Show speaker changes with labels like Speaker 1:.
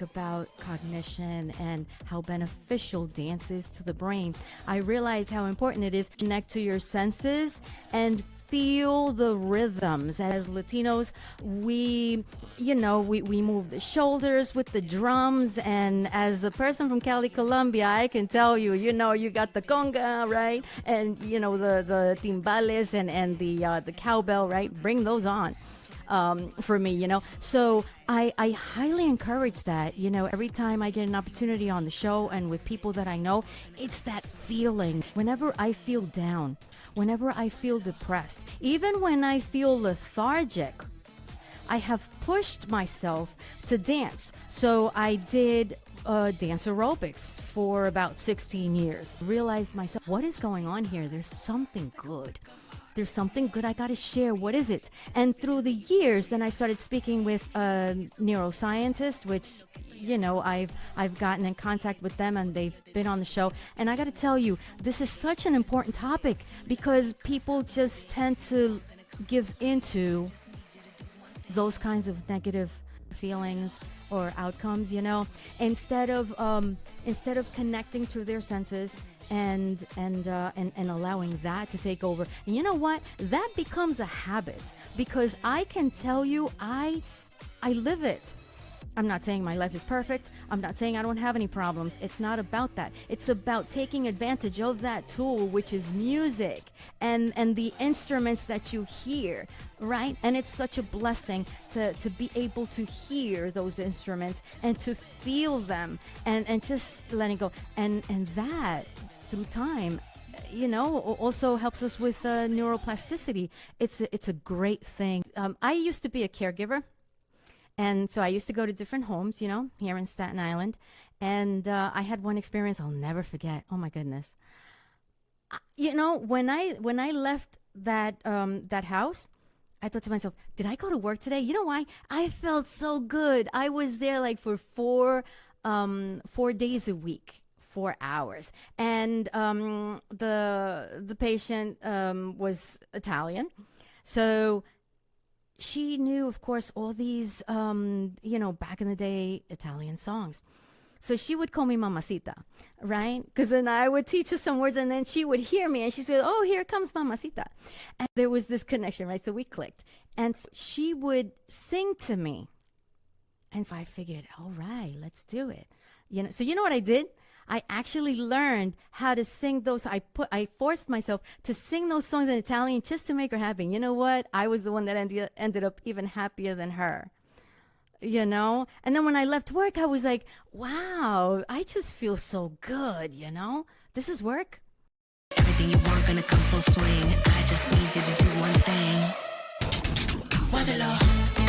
Speaker 1: about cognition and how beneficial dance is to the brain, I realized how important it is to connect to your senses and feel the rhythms. As Latinos, we move the shoulders with the drums, and as a person from Cali, Colombia, I can tell you, you got the conga, right? And the timbales and the cowbell, right? Bring those on. For me, so I highly encourage that. Every time I get an opportunity on the show and with people that I know, it's that feeling. Whenever I feel down, whenever I feel depressed, even when I feel lethargic, I have pushed myself to dance. So I did dance aerobics for about 16 years. Realized myself, what is going on here? There's something good. There's something good I got to share. What is it? And through the years, then I started speaking with neuroscientists, which, I've gotten in contact with them and they've been on the show. And I got to tell you, this is such an important topic because people just tend to give into those kinds of negative feelings or outcomes, instead of connecting to their senses and allowing that to take over. And you know what? That becomes a habit because I can tell you I live it. I'm not saying my life is perfect. I'm not saying I don't have any problems. It's not about that. It's about taking advantage of that tool, which is music and the instruments that you hear, right? And it's such a blessing to be able to hear those instruments and to feel them and just letting go. And that through time, also helps us with neuroplasticity. It's a great thing. I used to be a caregiver. And so I used to go to different homes, here in Staten Island. And I had one experience I'll never forget. Oh, my goodness. When I left that house, I thought to myself, did I go to work today? You know why? I felt so good. I was there like for 4 days a week, 4 hours. And the patient was Italian. So she knew, of course, all these, back in the day Italian songs. So she would call me Mamacita, right? Because then I would teach her some words and then she would hear me and she said, oh, here comes Mamacita. And there was this connection, right? So we clicked. And she would sing to me. And so I figured, all right, let's do it. So you know what I did? I actually learned how to sing those. I forced myself to sing those songs in Italian just to make her happy. You know what? I was the one that ended up even happier than her. And then when I left work, I was like, wow, I just feel so good, This is work.
Speaker 2: Everything you want gonna come full swing. I just need you to do one thing. Muévelo.